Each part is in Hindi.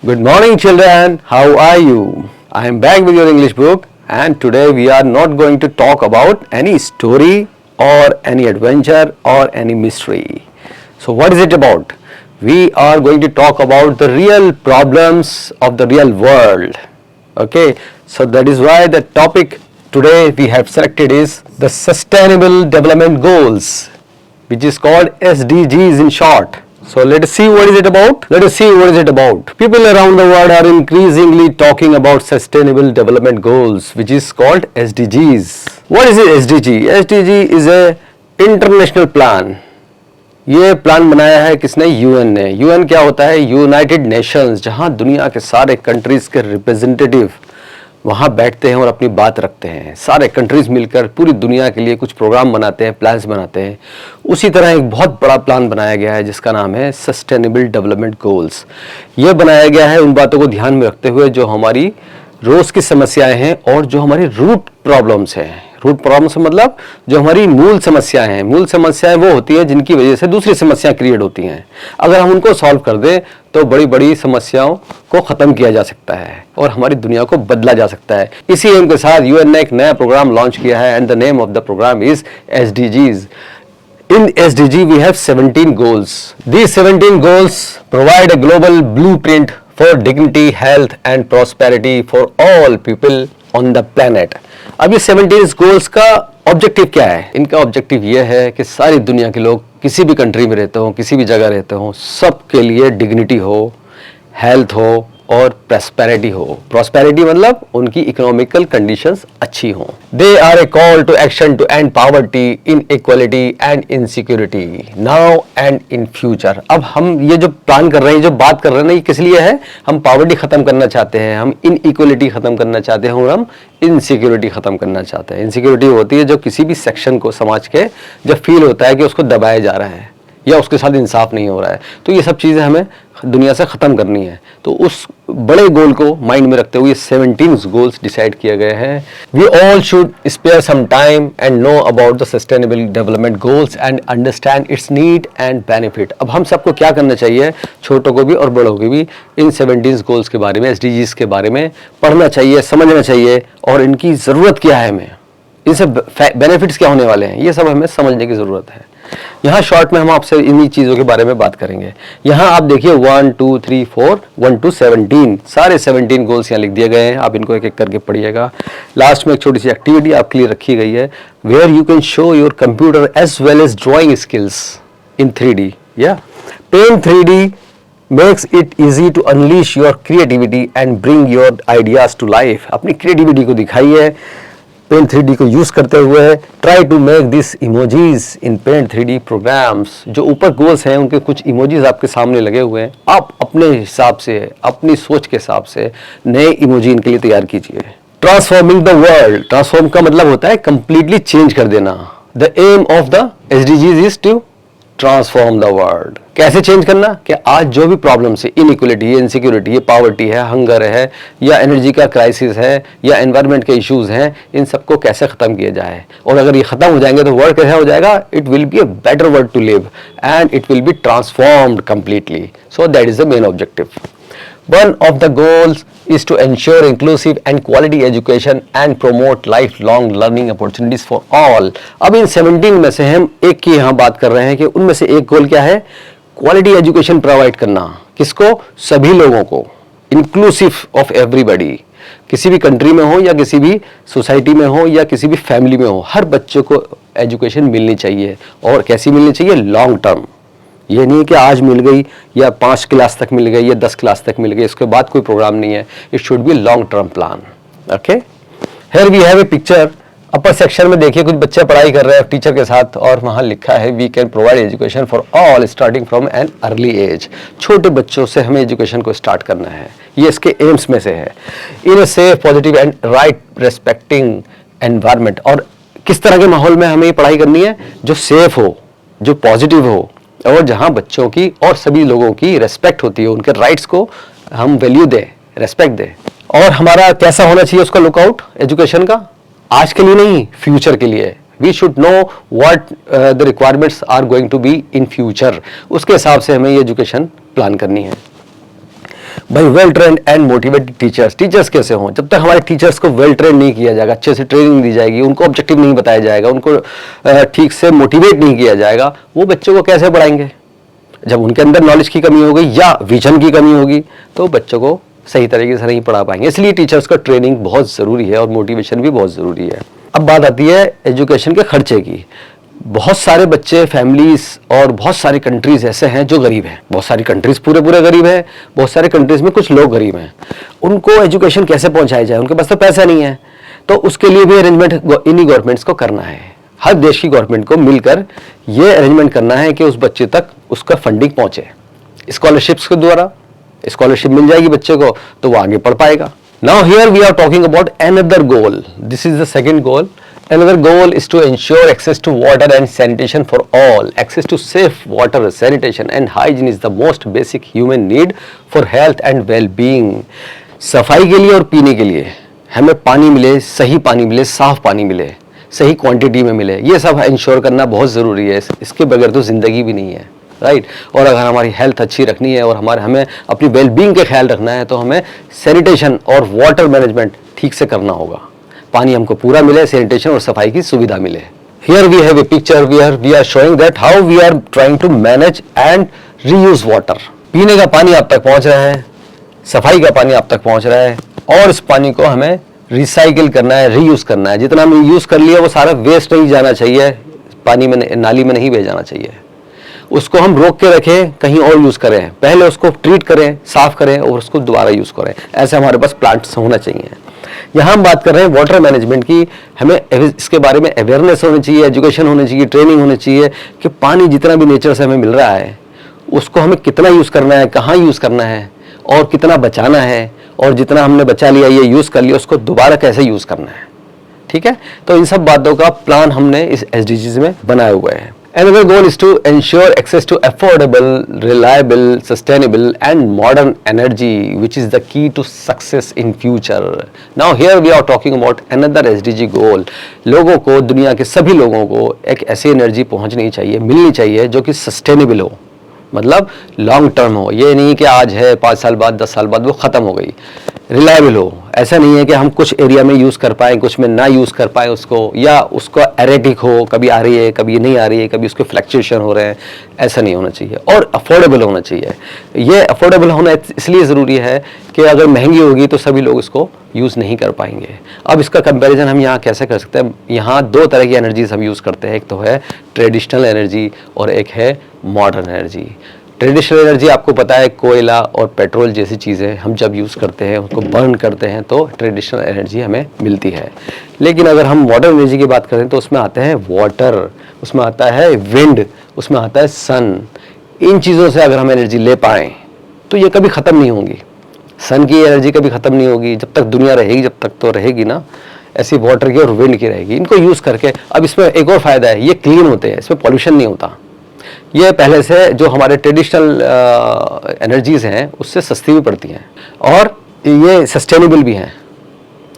Good morning, children. How are you? I am back with your English book, and today we are not going to talk about any story or any adventure or any mystery. So, what is it about? We are going to talk about the real problems of the real world. Okay, so that is why the topic today we have selected is the Sustainable Development Goals, which is called SDGs in short. So let us see what is it about. People around the world are increasingly talking about Sustainable Development Goals, which is called SDGs. What is it SDG? SDG is a international plan. ये प्लान बनाया है किसने? यूएन ने. यूएन क्या होता है? यूनाइटेड नेशंस, जहां दुनिया के सारे कंट्रीज के रिप्रेजेंटेटिव वहाँ बैठते हैं और अपनी बात रखते हैं. सारे कंट्रीज मिलकर पूरी दुनिया के लिए कुछ प्रोग्राम बनाते हैं, प्लान्स बनाते हैं. उसी तरह एक बहुत बड़ा प्लान बनाया गया है जिसका नाम है सस्टेनेबल डेवलपमेंट गोल्स. ये बनाया गया है उन बातों को ध्यान में रखते हुए जो हमारी रोज की समस्याएं हैं और जो हमारी रूट प्रॉब्लम्स हैं. रूट प्रॉब्लम्स मतलब जो हमारी मूल समस्याएं हैं. मूल समस्याएं वो होती हैं जिनकी वजह से दूसरी समस्याएं क्रिएट होती हैं. अगर हम उनको सॉल्व कर दें तो बड़ी बड़ी समस्याओं को खत्म किया जा सकता है और हमारी दुनिया को बदला जा सकता है. इसी एम के साथ यूएन ने एक नया प्रोग्राम लॉन्च किया है and the name of the program is SDGs. In SDG we have 17 goals. These 17 goals provide a global blueprint for dignity, health and prosperity for all people on the planet. अब ये 17 गोल्स का ऑब्जेक्टिव क्या है? इनका ऑब्जेक्टिव ये है कि सारी दुनिया के लोग किसी भी कंट्री में रहते हो, किसी भी जगह रहते हो, सबके लिए डिग्निटी हो, हेल्थ हो और प्रॉस्पेरिटी हो. प्रॉस्पेरिटी मतलब उनकी इकोनॉमिकल कंडीशंस अच्छी हों. They are a call to action to end poverty, inequality and insecurity now and in future. अब हम ये जो प्लान कर रहे हैं, जो बात कर रहे हैं ना, ये किस लिए है? हम पॉवर्टी खत्म करना चाहते हैं, हम इनइक्वालिटी खत्म करना चाहते हैं और हम इनसिक्योरिटी खत्म करना चाहते हैं. इनसिक्योरिटी होती है जो किसी भी सेक्शन को समाज के जब फील होता है कि उसको दबाया जा रहा है या उसके साथ इंसाफ नहीं हो रहा है. तो ये सब चीज़ें हमें दुनिया से ख़त्म करनी है. तो उस बड़े गोल को माइंड में रखते हुए 17 गोल्स डिसाइड किए गए हैं. We all should spare some time and know about the sustainable development goals and understand its need and benefit. अब हम सबको क्या करना चाहिए, छोटों को भी और बड़ों को भी, इन 17 गोल्स के बारे में, SDGs के बारे में पढ़ना चाहिए, समझना चाहिए और इनकी ज़रूरत क्या है, हमें इनसे बेनिफिट्स क्या होने वाले हैं, ये सब हमें समझने की ज़रूरत है. यहाँ शॉर्ट में हम आपसे इन्हीं चीज़ों के बारे में बात करेंगे. यहाँ आप देखिए 1 2 3 4 1 to 17 सारे 17 गोल्स यहाँ लिख दिए गए हैं. आप इनको एक एक करके पढ़िएगा. लास्ट में एक छोटी सी एक्टिविटी आपके लिए रखी गई है, where you can show your computer as well as drawing skills in 3D. या paint 3D makes it easy to unleash your creativity and bring your ideas to life. अपनी क्रिएटिविटी को दिखाइए पेंट 3D को यूज करते हुए. Try to make this emojis in paint 3D programs. जो ऊपर गोल्स हैं उनके कुछ इमोजीज आपके सामने लगे हुए हैं. आप अपने हिसाब से, अपनी सोच के हिसाब से नए इमोजी इनके लिए तैयार कीजिए. Transforming the world. ट्रांसफॉर्म का मतलब होता है कंप्लीटली चेंज कर देना. The aim of the SDGs is to transform the world. कैसे चेंज करना? कि आज जो भी प्रॉब्लम्स है, इनइक्वालिटी है, इनसिक्योरिटी है, पॉवर्टी है, हंगर है, या एनर्जी का क्राइसिस है, या एनवायरनमेंट के इश्यूज हैं, इन सबको कैसे खत्म किया जाए. और अगर ये खत्म हो जाएंगे तो वर्ल्ड कैसा हो जाएगा? It will be a better world to live and it will be transformed completely. So that is the main objective. One of the goals is to ensure inclusive and quality education and promote lifelong learning opportunities for all. अब इन 17 में से हम एक की यहाँ बात कर रहे हैं कि उनमें से एक गोल क्या है? क्वालिटी एजुकेशन प्रोवाइड करना. किसको? सभी लोगों को. Inclusive of everybody. किसी भी कंट्री में हो या किसी भी सोसाइटी में हो या किसी भी फैमिली में हो, हर बच्चे को एजुकेशन मिलनी चाहिए. और कैसी मिलनी चाहिए? Long term. ये नहीं कि आज मिल गई या 5 क्लास तक मिल गई या 10 क्लास तक मिल गई, इसके बाद कोई प्रोग्राम नहीं है. It should be long term plan. Okay, here we have a picture. Upper section में देखिए कुछ बच्चे पढ़ाई कर रहे हैं टीचर के साथ और वहाँ लिखा है we can provide education for all starting from an early age. छोटे बच्चों से हमें एजुकेशन को स्टार्ट करना है. ये इसके एम्स में से है. In a safe, positive and right respecting environment. और किस तरह के माहौल में हमें ये पढ़ाई करनी है? जो सेफ हो, जो पॉजिटिव हो और जहां बच्चों की और सभी लोगों की रेस्पेक्ट होती है, उनके राइट्स को हम वैल्यू दें, रेस्पेक्ट दें. और हमारा कैसा होना चाहिए उसका लुकआउट एजुकेशन का? आज के लिए नहीं, फ्यूचर के लिए. We should know what the requirements are going to be in future. उसके हिसाब से हमें ये एजुकेशन प्लान करनी है. भाई well trained and motivated teachers, teachers कैसे हों? जब तक हमारे टीचर्स को वेल ट्रेंड नहीं किया जाएगा, अच्छे से ट्रेनिंग दी जाएगी, उनको ऑब्जेक्टिव नहीं बताया जाएगा, उनको ठीक से मोटिवेट नहीं किया जाएगा, वो बच्चों को कैसे पढ़ाएंगे? जब उनके अंदर नॉलेज की कमी होगी या विजन की कमी होगी तो बच्चों को सही तरीके से नहीं पढ़ा पाएंगे। इसलिए टीचर्स का ट्रेनिंग बहुत ज़रूरी है और मोटिवेशन भी बहुत ज़रूरी है। अब बात आती है एजुकेशन के खर्चे की। बहुत सारे बच्चे, फैमिलीज और बहुत सारी कंट्रीज ऐसे हैं जो गरीब हैं। बहुत सारी कंट्रीज पूरे गरीब हैं, बहुत सारे कंट्रीज में कुछ लोग गरीब हैं। उनको एजुकेशन कैसे पहुंचाया जाए? उनके पास तो पैसा नहीं है, तो उसके लिए भी अरेंजमेंट इन्हीं गवर्नमेंट्स को करना है। हर देश की गवर्नमेंट को मिलकर ये अरेंजमेंट करना है कि उस बच्चे तक उसका फंडिंग पहुंचे। स्कॉलरशिप्स के द्वारा स्कॉलरशिप मिल जाएगी बच्चे को तो वो आगे पढ़ पाएगा। Now here we are talking about another goal. This is the second goal. Another goal is to ensure access to water and sanitation for all. Access to safe water, sanitation and hygiene is the most basic human need for health and well-being. सफाई के लिए और पीने के लिए हमें पानी मिले, सही पानी मिले, साफ पानी मिले, सही क्वांटिटी में मिले, ये सब इंश्योर करना बहुत ज़रूरी है। इसके बगैर तो ज़िंदगी भी नहीं है, राइट। और अगर हमारी हेल्थ अच्छी रखनी है और हमें अपनी वेलबींग का ख्याल रखना है तो हमें सैनिटेशन और वाटर मैनेजमेंट ठीक से करना होगा। पानी हमको पूरा मिले, सैनिटेशन और सफाई की सुविधा मिले। Here we have a picture where we are showing that how we are trying to manage and reuse water. पीने का पानी आप तक पहुंच रहा है, सफाई का पानी आप तक पहुंच रहा है और इस पानी को हमें रिसाइकिल करना है, रीयूज करना है। जितना हमने यूज कर लिया वो सारा वेस्ट नहीं जाना चाहिए, पानी में, नाली में नहीं बह जाना चाहिए। उसको हम रोक के रखें, कहीं और यूज करें, पहले उसको ट्रीट करें, साफ करें और उसको दोबारा यूज करें। ऐसे हमारे पास प्लांट्स होना चाहिए। यहाँ हम बात कर रहे हैं वाटर मैनेजमेंट की। हमें इसके बारे में अवेयरनेस होनी चाहिए, एजुकेशन होनी चाहिए, ट्रेनिंग होनी चाहिए कि पानी जितना भी नेचर से हमें मिल रहा है उसको हमें कितना यूज़ करना है, कहाँ यूज़ करना है और कितना बचाना है, और जितना हमने बचा लिया, ये यूज़ कर लिया, उसको दोबारा कैसे यूज़ करना है। ठीक है, तो इन सब बातों का प्लान हमने इस SDGs में बनाए हुए हैं। Another goal is to ensure access to affordable, reliable, sustainable and modern energy, which is the key to success in future. Now here we are talking about another SDG goal. लोगों को, दुनिया के सभी लोगों को एक ऐसी एनर्जी पहुंचनी चाहिए, मिलनी चाहिए जो कि सस्टेनेबल हो, मतलब लॉन्ग टर्म हो। ये नहीं कि आज है, 5 साल बाद, 10 साल बाद वो ख़त्म हो गई। रिलायबल हो, ऐसा नहीं है कि हम कुछ एरिया में यूज़ कर पाएँ, कुछ में ना यूज़ कर पाएँ उसको, या उसको एरेटिक हो, कभी आ रही है, कभी नहीं आ रही है, कभी उसके फ्लक्चुएशन हो रहे हैं। ऐसा नहीं होना चाहिए और अफोर्डेबल होना चाहिए। ये अफोर्डेबल होना इसलिए ज़रूरी है कि अगर महंगी होगी तो सभी लोग इसको यूज़ नहीं कर पाएंगे। अब इसका कंपैरिजन हम यहाँ कैसे कर सकते हैं? यहाँ 2 तरह की एनर्जीज हम यूज़ करते हैं। एक तो है ट्रेडिशनल एनर्जी और एक है मॉडर्न एनर्जी। ट्रेडिशनल एनर्जी आपको पता है, कोयला और पेट्रोल जैसी चीज़ें हम जब यूज़ करते हैं, उसको बर्न करते हैं तो ट्रेडिशनल एनर्जी हमें मिलती है। लेकिन अगर हम मॉडर्न एनर्जी की बात करें तो उसमें आते हैं वाटर, उसमें आता है विंड, उसमें आता है सन। इन चीज़ों से अगर हम एनर्जी ले पाएँ तो ये कभी ख़त्म नहीं होंगी। सन की एनर्जी कभी ख़त्म नहीं होगी, जब तक दुनिया रहेगी, जब तक तो रहेगी ना, ऐसी वाटर की और विंड की रहेगी। इनको यूज़ करके, अब इसमें एक और फ़ायदा है, ये क्लीन होते हैं, इसमें पॉल्यूशन नहीं होता। ये पहले से जो हमारे ट्रेडिशनल एनर्जीज़ हैं उससे सस्ती भी पड़ती हैं और ये सस्टेनेबल भी हैं।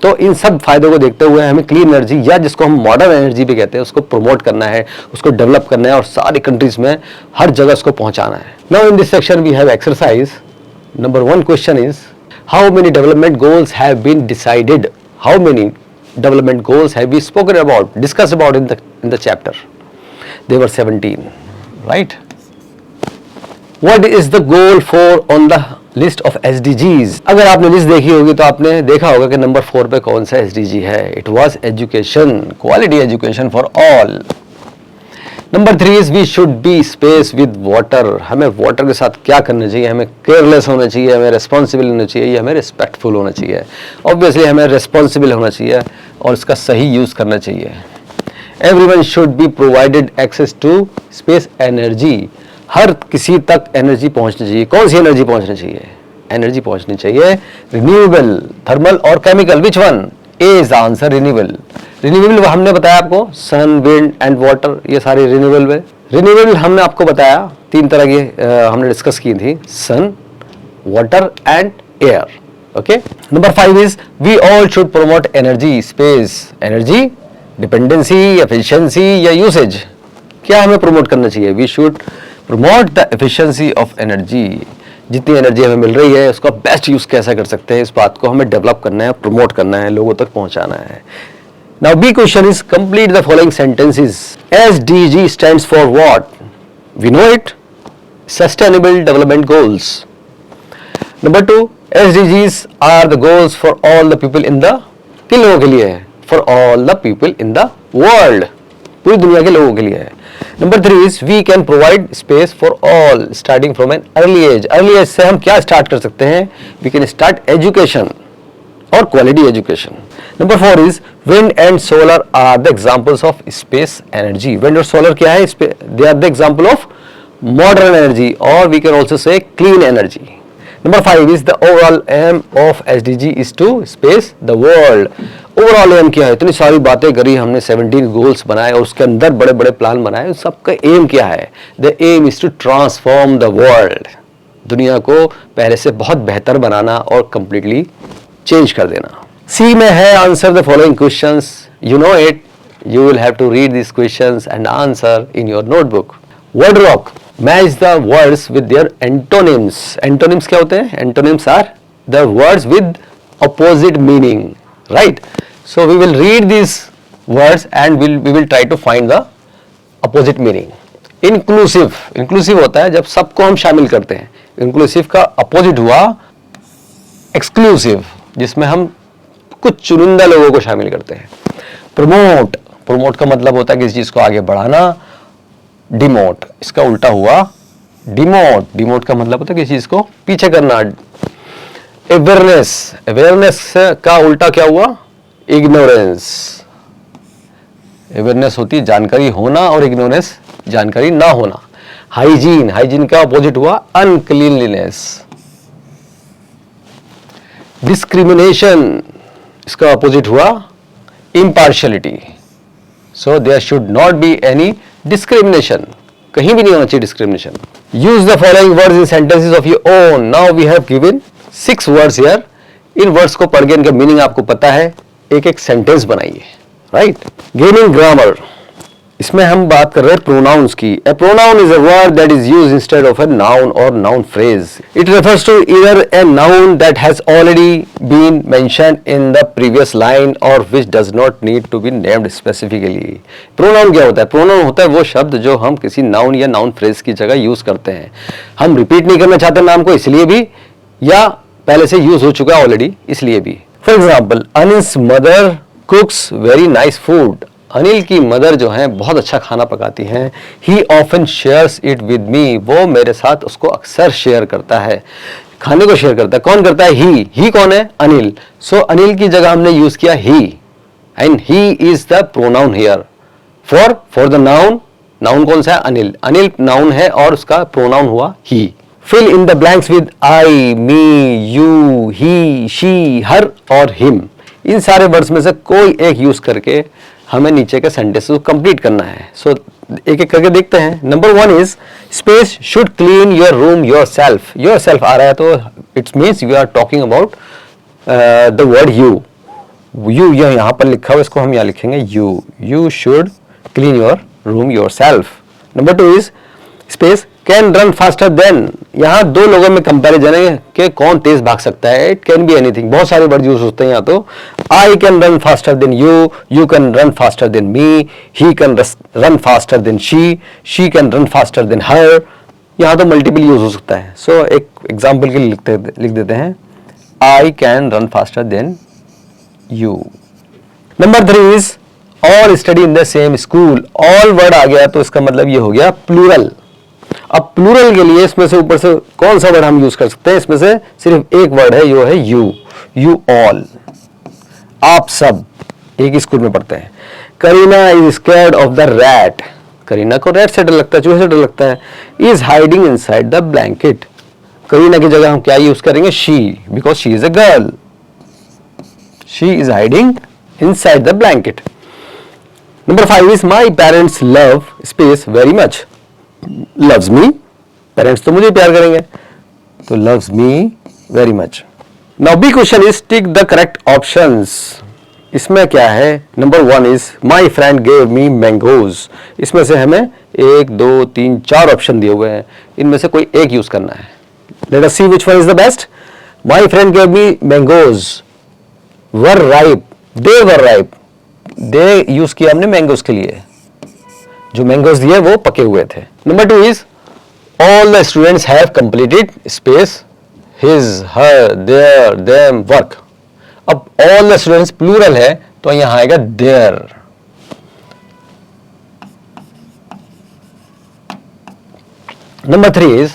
तो इन सब फायदों को देखते हुए हमें क्लीन एनर्जी, या जिसको हम मॉडर्न एनर्जी भी कहते हैं, उसको प्रमोट करना है, उसको डेवलप करना है और सारी कंट्रीज़ में हर जगह उसको पहुंचाना है। Now in this section we have exercise. Number 1 question is, how many development goals have been decided? How many development goals have we spoken about, discussed about in the chapter? They were 17, right? What is the goal for on the list of SDGs? अगर आपने लिस्ट देखी होगी तो आपने देखा होगा कि नंबर 4 पे कौन सा SDG है। It was education, quality education for all. Number 3 is we should be space with water. हमें वाटर के साथ क्या करना चाहिए? हमें केयरलेस होना चाहिए, हमें रिस्पॉन्सिबल होना चाहिए, हमें रिस्पेक्टफुल होना चाहिए। ऑब्वियसली हमें रिस्पॉन्सिबल होना चाहिए और इसका सही यूज़ करना चाहिए। Everyone should be provided access to space energy. हर किसी तक एनर्जी पहुंचनी चाहिए। कौन सी एनर्जी पहुंचनी चाहिए? एनर्जी पहुंचनी चाहिए रिन्यूएबल, थर्मल और chemical. Which one? A is the answer, renewable. Renewable हमने बताया आपको, सन, विंड एंड वाटर, ये सारे रिन्यूएबल है। रिन्यूएबल हमने आपको बताया 3 तरह की हमने डिस्कस की थी, sun, water and air. Okay. Number 5 is we all should promote energy space. Energy dependency, efficiency या यूसेज, क्या हमें प्रमोट करना चाहिए? We should promote the efficiency of energy. जितनी एनर्जी हमें मिल रही है उसका बेस्ट यूज कैसे कर सकते हैं, इस बात को हमें डेवलप करना है, प्रमोट करना है, लोगों तक पहुंचाना है। Now B question is complete the following sentences. SDG stands for what? We know it, sustainable development goals. Number 2, SDGs are the goals for all the people in the, किन लोगों के लिए है? For all the people in the world, पूरी दुनिया के लोगों के लिए है। Number 3 is we can provide space for all starting from an early age. Early age से हम क्या स्टार्ट कर सकते हैं? वी कैन स्टार्ट एजुकेशन और quality education. Number 4 is wind and solar are the examples of space energy. Wind और सोलर क्या है? They are the example of modern energy और we can also say clean energy. Number 5 is the overall aim of SDG is to space the world. Overall aim क्या है? इतनी सारी बातें करी हमने, 17 गोल्स बनाए और उसके अंदर बड़े बड़े प्लान बनाए, सबका एम क्या है? The aim is to transform the world. दुनिया को पहले से बहुत बेहतर बनाना और कंप्लीटली चेंज कर देना। सी में है answer the following questions, you know it, you will have to read this questions and answer in your notebook. Word rock, match the words with their antonyms. Antonyms क्या होते हैं? Antonyms are the words with opposite meaning, right? So we will read these words and we will try to find the opposite meaning. Inclusive, inclusive होता है जब सबको हम शामिल करते हैं। Inclusive का opposite हुआ exclusive, जिसमें हम कुछ चुनिंदा लोगों को शामिल करते हैं। Promote, promote का मतलब होता है किसी चीज को आगे बढ़ाना। Demote, इसका उल्टा हुआ demote, demote का मतलब होता है किसी चीज को पीछे करना। Awareness, awareness का उल्टा क्या हुआ? इग्नोरेंस। अवेयरनेस होती है जानकारी होना और इग्नोरेंस जानकारी ना होना। हाइजीन, हाइजीन का अपोजिट हुआ अनक्लीनलीनेस। डिस्क्रिमिनेशन, इसका अपोजिट हुआ impartiality. So there should not be any discrimination, कहीं भी नहीं होना चाहिए discrimination. Use the following words in sentences of your own. Now we have given 6 words here. इन वर्ड्स को पढ़ के इनका मीनिंग आपको पता है, एक एक सेंटेंस बनाइए, राइट? गेनिंग ग्रामर, इसमें हम बात कर रहे हैं प्रोनाउंस की। A pronoun is a word that is used instead of a noun और noun phrase. It refers to either a noun that has already been mentioned in the previous line और which does not need to be named specifically. Pronoun क्या होता है? प्रोनाउन होता है वो शब्द जो हम किसी नाउन या नाउन फ्रेज की जगह यूज करते हैं। हम रिपीट नहीं करना चाहते नाम को, इसलिए भी, या पहले से यूज हो चुका है ऑलरेडी, इसलिए भी। For example, Anil's mother कुक्स very nice food. Anil की मदर जो है बहुत अच्छा खाना पकाती हैं। ही often shares it with me, वो मेरे साथ उसको अक्सर शेयर करता है, खाने को शेयर करता है। कौन करता है? ही कौन है? अनिल। सो अनिल की जगह हमने यूज किया ही, and he is the pronoun here for the noun. Noun कौन सा है? अनिल। अनिल नाउन है और उसका प्रोनाउन हुआ ही। Fill in the blanks with I, me, you, he, she, her और him। इन सारे वर्ड्स में से कोई एक यूज करके हमें नीचे के सेंटेंस को कंप्लीट करना है। सो एक एक करके देखते हैं। Number 1 is space should clean your room yourself. Yourself आ रहा है तो it's means we are talking about the word you. You यहाँ पर लिखा हुआ, इसको हम यहाँ लिखेंगे you should clean your room yourself. Number 2 is space can run faster than. यहाँ दो लोगों में कंपैरिजन है कि कौन तेज भाग सकता है। इट कैन बी एनीथिंग, बहुत सारे वर्ड यूज होते हैं यहाँ। तो I can run faster than you can run faster than me, he can run faster than she can run faster than her. यहाँ तो मल्टीपल यूज हो सकता है। सो एक एग्जाम्पल के लिए लिख देते हैं I can run faster than you. Number 3 is all study in the same school. All word आ गया तो इसका मतलब ये हो गया प्लूरल। अब प्लूरल के लिए इसमें से ऊपर से कौन सा वर्ड हम यूज कर सकते हैं? इसमें से सिर्फ एक वर्ड है, यो है यू ऑल। आप सब एक ही स्कूल में पढ़ते हैं। Kareena is scared of the rat. Kareena को रैट से डर लगता है, चूहे से डर लगता है। Is hiding inside the blanket. Kareena की जगह हम क्या यूज करेंगे? She, because she is a girl. She is hiding inside the blanket. Number 5 is my parents love space very much. loves me, parents तो मुझे प्यार करेंगे, तो loves me very much। Now B question is tick the correct options। इसमें क्या है? Number 1 is my friend gave me mangoes। इसमें से हमें 1 2 3 4 ऑप्शन दिए हुए हैं, इनमें से कोई एक यूज करना है। Let us see which one is the best. My friend gave me mangoes were ripe. They were ripe. They use किया हमने mangoes के लिए. जो mangoes दिए वो पके हुए थे. Number 2 is all the students have completed space his, her, their, them work. अब all the students plural है तो यहाँ आएगा their. Number 3 is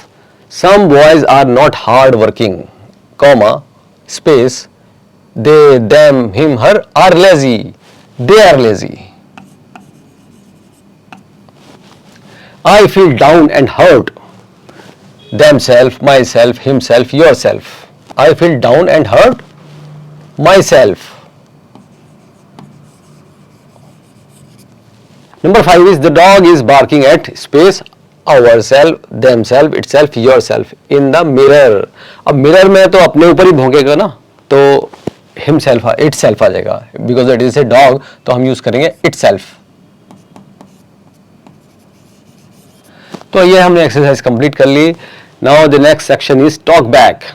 some boys are not hard working, comma, space, they, them, him, her are lazy. They are lazy. I feel down and hurt. Themself, myself, himself, yourself. I feel down and hurt myself. Number 5 is the dog is barking at space ourself, themself, itself, yourself in the mirror. अब मिरर में तो अपने ऊपर ही भौंकेगा ना, तो himself, itself आ जाएगा. Because it is a dog, तो हम यूज करेंगे itself. तो ये हमने एक्सरसाइज कंप्लीट कर ली. Now the next section is talk back.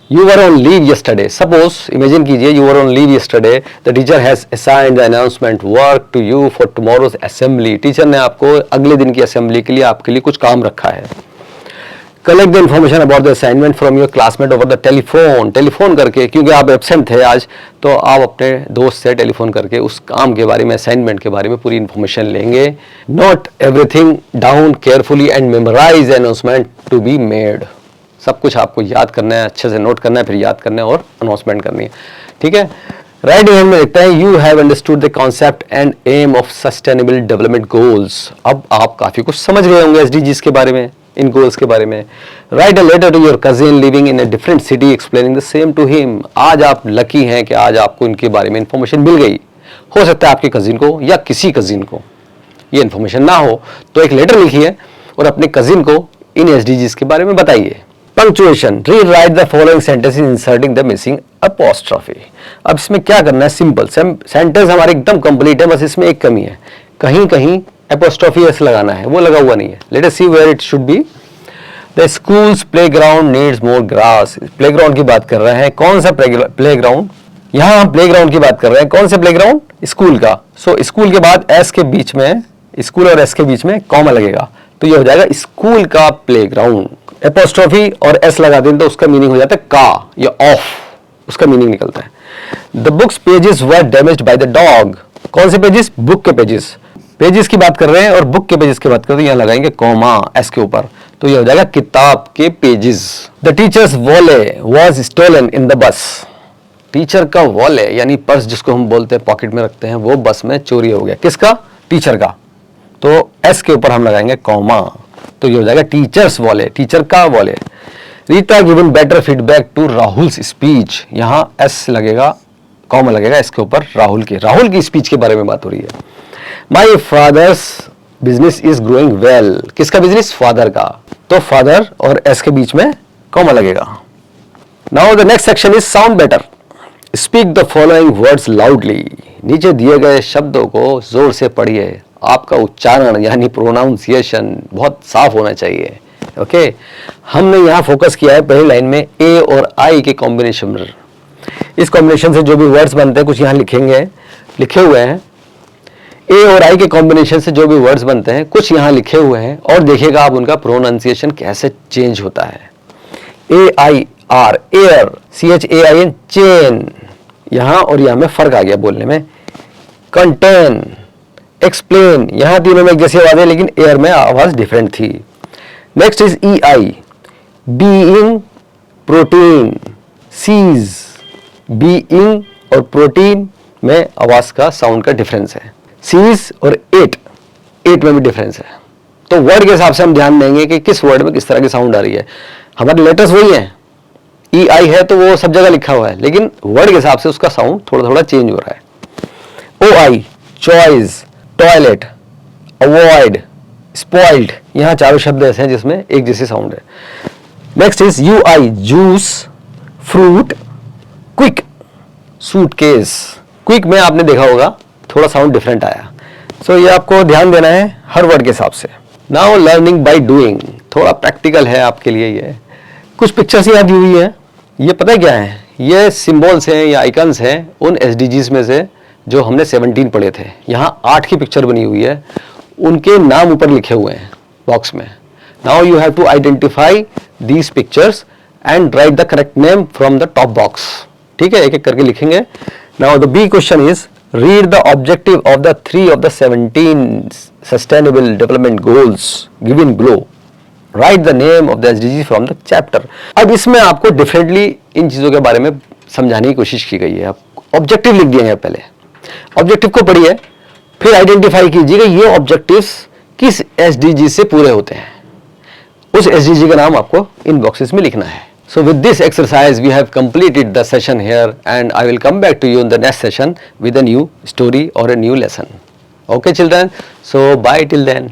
You were on leave yesterday. Suppose, imagine कीजिए, you were on leave yesterday. The teacher has assigned the announcement work to you for tomorrow's assembly. Teacher ने आपको अगले दिन की असेंबली के लिए आपके लिए कुछ काम रखा है. Collect the information about the assignment from your classmate over the telephone. Telephone करके, क्योंकि आप एब्सेंट थे आज, तो आप अपने दोस्त से टेलीफोन करके उस काम के बारे में, असाइनमेंट के बारे में पूरी इन्फॉर्मेशन लेंगे. Note everything down carefully and memorize the announcement to be made. सब कुछ आपको याद करना है, अच्छे से नोट करना है, फिर याद करना है और अनाउंसमेंट करनी है. ठीक है. राइटिंग हैंड में लिखता है you have understood the concept and aim of sustainable development goals. अब आप काफी कुछ समझ गए होंगे एसडीजीज के बारे में, इन गोल्स के बारे में. Write a letter to your cousin living in a different city explaining the same to him. आज आप लकी हैं कि आज आपको इनके बारे में इंफॉर्मेशन मिल गई. हो सकता है आपके कजिन को या किसी कजिन को ये इंफॉर्मेशन ना हो, तो एक लेटर लिखिए और अपने कजिन को इन एसडीजीज के बारे में बताइए. Punctuation. Rewrite the following sentence inserting the missing apostrophe. अब इसमें क्या करना है, सिंपल सेंटेंस हमारे एकदम कंप्लीट है, बस इसमें एक कमी है, कहीं कहीं अपॉस्ट्रोफी एस लगाना है, वो लगा हुआ नहीं है. Let us see where it should be. The schools playground needs more grass. Playground की बात कर रहे हैं. कौन सा प्लेग्राउंड? यहाँ हम प्लेग्राउंड की बात कर रहे हैं. कौन सा प्लेग्राउंड? स्कूल का. सो स्कूल के बाद एस के बीच में, स्कूल और एस के बीच में कॉमा लगेगा, तो ये हो जाएगा स्कूल का प्लेग्राउंड. एपोस्ट्रोफी और एस लगा दें तो उसका मीनिंग हो जाता है का या ऑफ, उसका मीनिंग निकलता है. The books pages were damaged by the dog. कौन से पेजेस? बुक के पेजेस. पेजेस की बात कर रहे हैं और बुक के पेजेस की बात कर रहे हैं, यहाँ लगाएंगे कॉमा एस के ऊपर, तो ये हो जाएगा किताब के pages. The teacher's wallet was stolen in the bus. Teacher का वॉलेट यानी पर्स जिसको हम बोलते हैं पॉकेट में रखते हैं, वो बस में चोरी हो गया. किसका? टीचर का. तो एस के ऊपर हम लगाएंगे कॉमा, तो ये हो जाएगा टीचर्स वॉलेट, टीचर का wallet. Rita given better feedback to Rahul's speech. यहाँ एस लगेगा, कॉमा लगेगा इसके ऊपर राहुल की स्पीच के बारे में बात हो रही है. My father's business is growing well. किसका बिजनेस? फादर का, तो फादर और एस के बीच में कॉमा लगेगा. Now the next section is sound better. Speak the following words loudly. नीचे दिए गए शब्दों को जोर से पढ़िए. आपका उच्चारण यानी प्रोनाउंसिएशन बहुत साफ होना चाहिए. ओके. हमने यहाँ फोकस किया है पहली लाइन में ए और आई के कॉम्बिनेशन. इस कॉम्बिनेशन से जो भी वर्ड्स बनते हैं कुछ यहाँ लिखे हुए हैं. ए और आई के कॉम्बिनेशन से जो भी वर्ड्स बनते हैं कुछ यहाँ लिखे हुए हैं, और देखिएगा आप उनका प्रोनाउंसिएशन कैसे चेंज होता है. A I R, air, C H A I N, chain. यहाँ और यहाँ में फर्क आ गया बोलने में. कंटेन, एक्सप्लेन, यहाँ तीनों में एक जैसी आवाज है लेकिन एयर में आवाज डिफरेंट थी. Next is E I. Being, protein, seize. Being और प्रोटीन में आवाज का साउंड का डिफरेंस है. सीज और एट में भी डिफरेंस है. तो वर्ड के हिसाब से हम ध्यान देंगे कि किस वर्ड में किस तरह की साउंड आ रही है. हमारे लेटर्स वही है, ई आई है तो वो सब जगह लिखा हुआ है, लेकिन वर्ड के हिसाब से उसका साउंड थोड़ा थोड़ा चेंज हो रहा है. ओ आई, चॉइस, टॉयलेट, अवॉइड, स्पॉइल्ड. यहाँ चारों शब्द ऐसे हैं जिसमें एक जैसी साउंड है. Next is you I. Juice, fruit, quick, suitcase. Quick में आपने देखा होगा थोड़ा साउंड डिफरेंट आया. सो ये आपको ध्यान देना है हर वर्ड के हिसाब से. Now learning by doing. थोड़ा प्रैक्टिकल है आपके लिए ये. कुछ पिक्चर्स यहाँ दी हुई है, ये पता है क्या है, ये सिंबल्स हैं या आइकन्स हैं उन SDGs में से जो हमने 17 पढ़े थे। यहाँ 8 की पिक्चर बनी हुई है, उनके नाम ऊपर लिखे हुए हैं बॉक्स में। Now you have to identify these pictures and write the correct name from the top box. ठीक है, एक एक करके लिखेंगे। Now the B question is read the objective of the 3 of the 17 sustainable development goals given below, write the name of the SDG from the chapter. अब इसमें आपको डिफरेंटली इन चीजों के बारे में समझाने की कोशिश की गई है। आप ऑब्जेक्टिव लिख दिए हैं, पहले ऑब्जेक्टिव को पढ़िए, फिर आइडेंटिफाई कीजिएगा ये ऑब्जेक्टिव्स किस SDG से पूरे होते हैं। उस SDG का नाम आपको इन बॉक्सेस में लिखना है। So with this exercise we have completed the session here, and I will come back to you in the next session with a new story or a new lesson. Okay children, so bye till then.